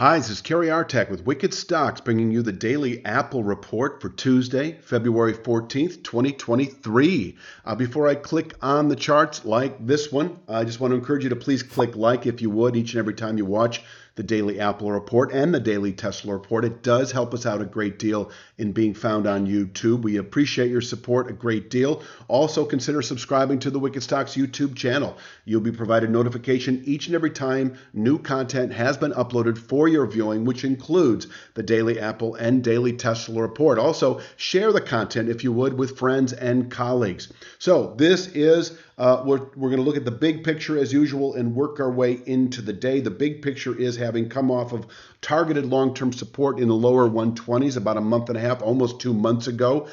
Hi, this is Kerry Artek with Wicked Stocks, bringing you the daily Apple report for Tuesday, February 14th, 2023. Before I click on the charts like this one, I just want to encourage you to please click like if you would each and every time you watch the daily Apple report and the daily Tesla report. It does help us out a great deal in being found on YouTube. We appreciate your support a great deal. Also, consider subscribing to the Wicked Stocks YouTube channel. You'll be provided notification each and every time new content has been uploaded for your viewing, which includes the daily Apple and daily Tesla report. Also, share the content if you would with friends and colleagues. So this is we're going to look at the big picture as usual and work our way into the day. The big picture is having come off of targeted long-term support in the lower 120s about a month and a half, almost 2 months ago.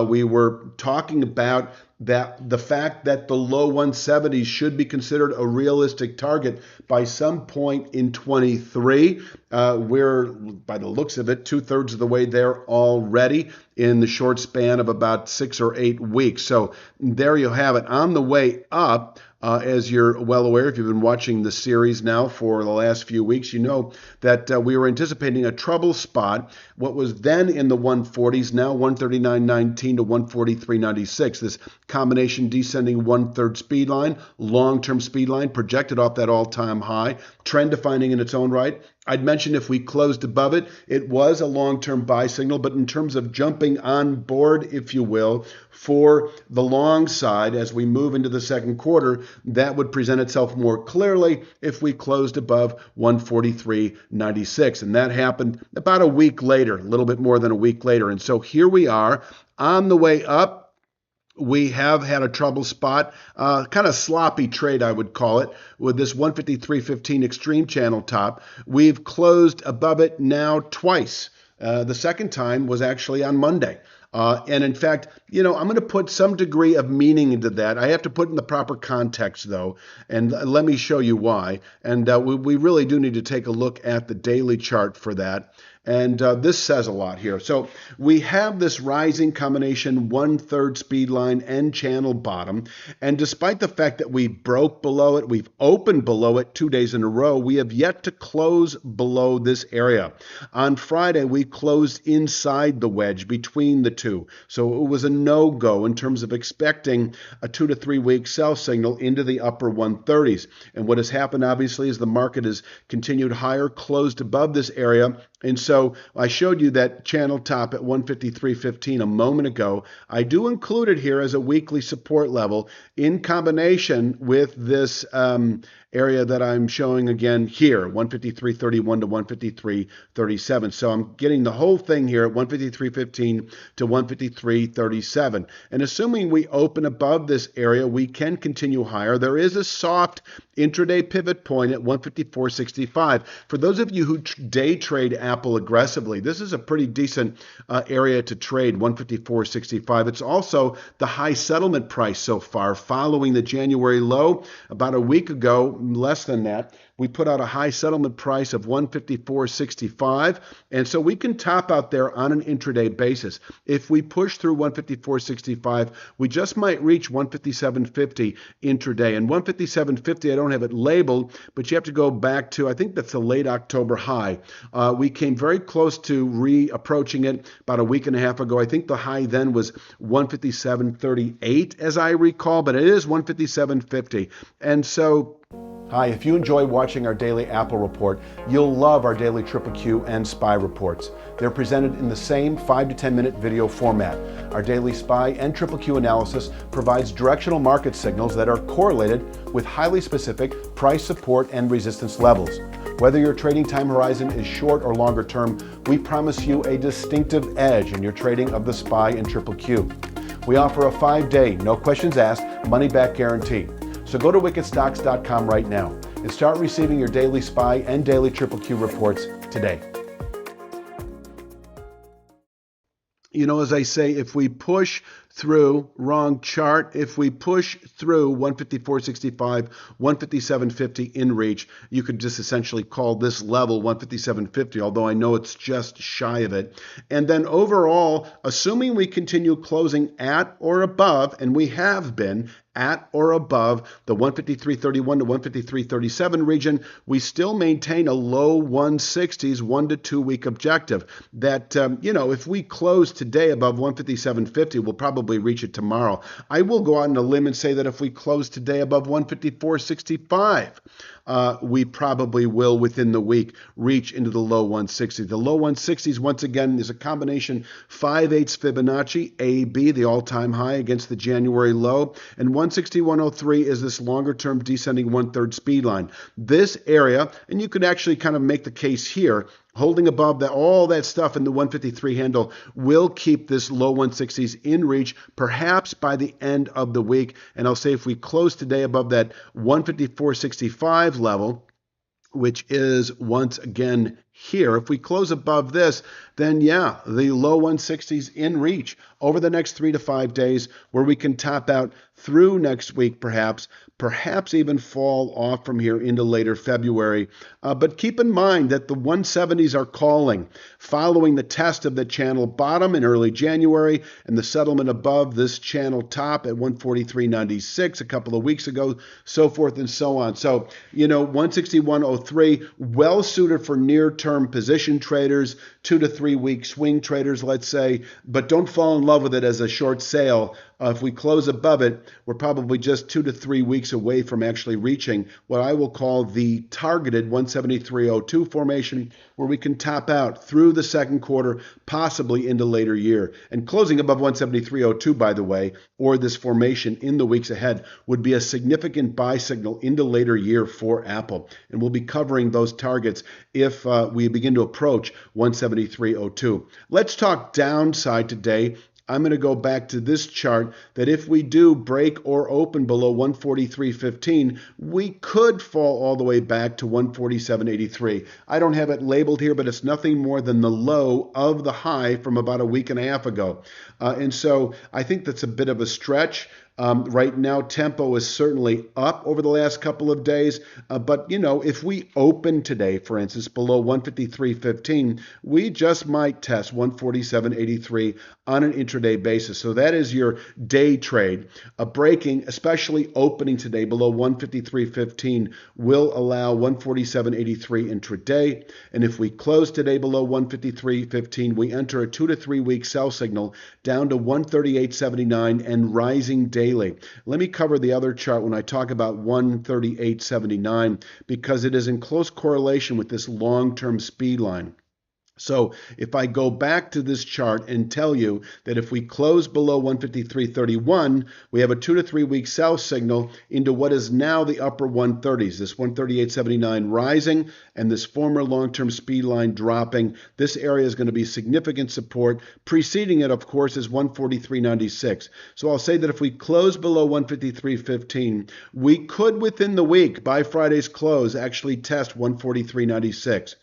We were talking about that the fact that the low 170s should be considered a realistic target by some point in 23. We're, by the looks of it, 2/3 of the way there already in the short span of about 6 or 8 weeks. So there you have it. On the way up, as you're well aware, if you've been watching the series now for the last few weeks, you know that we were anticipating a trouble spot. What was then in the 140s, now 139.19 to 143.96. This combination descending 1/3 speed line, long-term speed line, projected off that all-time high, trend defining in its own right. I'd mentioned if we closed above it, it was a long-term buy signal, but in terms of jumping on board, if you will, for the long side as we move into the second quarter, that would present itself more clearly if we closed above 143.96. And that happened about a week later, a little bit more than a week later. And so here we are on the way up. We have had a trouble spot, kind of sloppy trade, I would call it, with this 153.15 extreme channel top. We've closed above it now twice. The second time was actually on Monday. And in fact, I'm going to put some degree of meaning into that. I have to put in the proper context, though, and let me show you why. And we really do need to take a look at the daily chart for that. And this says a lot here. So we have this rising combination 1/3 speed line and channel bottom. And despite the fact that we broke below it, we've opened below it 2 days in a row, we have yet to close below this area. On Friday, we closed inside the wedge between the two. So it was a no-go in terms of expecting a 2 to 3 week sell signal into the upper 130s. And what has happened, obviously, is the market has continued higher, closed above this area. And so I showed you that channel top at 153.15 a moment ago. I do include it here as a weekly support level in combination with this area that I'm showing again here, 153.31 to 153.37. So I'm getting the whole thing here at 153.15 to 153.37. And assuming we open above this area, we can continue higher. There is a soft intraday pivot point at 154.65. For those of you who day trade Apple aggressively, this is a pretty decent area to trade, 154.65. It's also the high settlement price so far, following the January low about a week ago, less than that. We put out a high settlement price of 154.65, and so we can top out there on an intraday basis. If we push through 154.65, we just might reach 157.50 intraday. And 157.50, I don't have it labeled, but you have to go back to, I think that's the late October high. We came very close to re-approaching it about a week and a half ago. I think the high then was 157.38, as I recall, but it is 157.50. And so, hi, if you enjoy watching our daily Apple report, you'll love our daily Triple Q and SPY reports. They're presented in the same 5 to 10 minute video format. Our daily SPY and Triple Q analysis provides directional market signals that are correlated with highly specific price support and resistance levels. Whether your trading time horizon is short or longer term, we promise you a distinctive edge in your trading of the SPY and Triple Q. We offer a 5-day, no questions asked, money-back guarantee. So go to wickedstocks.com right now and start receiving your daily SPY and daily Triple Q reports today. As I say, if we push through, wrong chart, if we push through 154.65, 157.50 in reach, you could just essentially call this level 157.50, although I know it's just shy of it. And then overall, assuming we continue closing at or above, and we have been, at or above the 153.31 to 153.37 region, we still maintain a low 160s 1 to 2 week objective that, if we close today above 157.50, we'll probably reach it tomorrow. I will go out on a limb and say that if we close today above 154.65, we probably will within the week reach into the low 160s. The low 160s, once again, is a combination 5/8 Fibonacci, AB, the all-time high against the January low, and 161.03 is this longer-term descending one-third speed line. This area, and you could actually kind of make the case here, holding above that, all that stuff in the 153 handle will keep this low 160s in reach, perhaps by the end of the week. And I'll say if we close today above that 154.65 level, which is once again here, if we close above this, then yeah, the low 160s in reach over the next 3 to 5 days, where we can top out through next week, perhaps even fall off from here into later February. But keep in mind that the 170s are calling, following the test of the channel bottom in early January and the settlement above this channel top at 143.96 a couple of weeks ago, so forth and so on. So, 161.03, well suited for near-term position traders, 2 to 3 week swing traders, let's say, but don't fall in love with it as a short sale. If we close above it, we're probably just 2 to 3 weeks away from actually reaching what I will call the targeted 173.02 formation, where we can top out through the second quarter, possibly into later year. And closing above 173.02, by the way, or this formation in the weeks ahead, would be a significant buy signal into later year for Apple. And we'll be covering those targets if we begin to approach 173.02. Let's talk downside today. I'm going to go back to this chart that if we do break or open below 143.15, we could fall all the way back to 147.83. I don't have it labeled here, but it's nothing more than the low of the high from about a week and a half ago. And so I think that's a bit of a stretch. Right now, tempo is certainly up over the last couple of days. But, if we open today, for instance, below 153.15, we just might test 147.83 on an intraday basis. So that is your day trade. Breaking, especially opening today below 153.15, will allow 147.83 intraday. And if we close today below 153.15, we enter a 2 to 3 week sell signal down to 138.79 and rising daily. Let me cover the other chart when I talk about 138.79, because it is in close correlation with this long-term speed line. So if I go back to this chart and tell you that if we close below 153.31, we have a 2 to 3 week sell signal into what is now the upper 130s, this 138.79 rising and this former long-term speed line dropping. This area is going to be significant support. Preceding it, of course, is 143.96. So I'll say that if we close below 153.15, we could within the week, by Friday's close, actually test 143.96.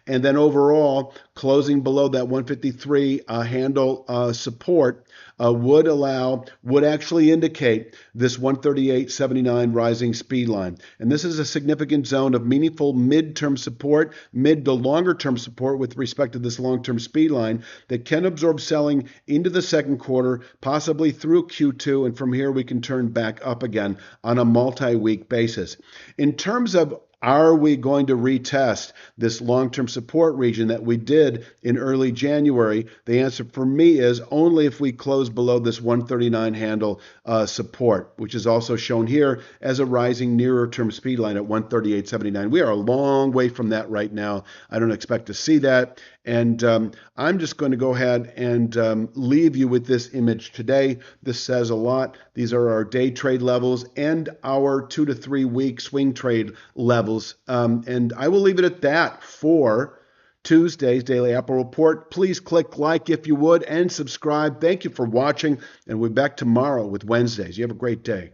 And then overall, closing below that 153 handle support would actually indicate this 138.79 rising speed line. And this is a significant zone of meaningful mid-term support, mid to longer term support with respect to this long-term speed line that can absorb selling into the second quarter, possibly through Q2, and from here we can turn back up again on a multi-week basis. In terms of are we going to retest this long-term support region that we did in early January? The answer for me is only if we close below this 139 handle support, which is also shown here as a rising nearer term speed line at 138.79. We are a long way from that right now. I don't expect to see that. And I'm just going to go ahead and leave you with this image today. This says a lot. These are our day trade levels and our 2 to 3 week swing trade levels. And I will leave it at that for Tuesday's Daily Apple Report. Please click like if you would and subscribe. Thank you for watching. And we'll be back tomorrow with Wednesdays. You have a great day.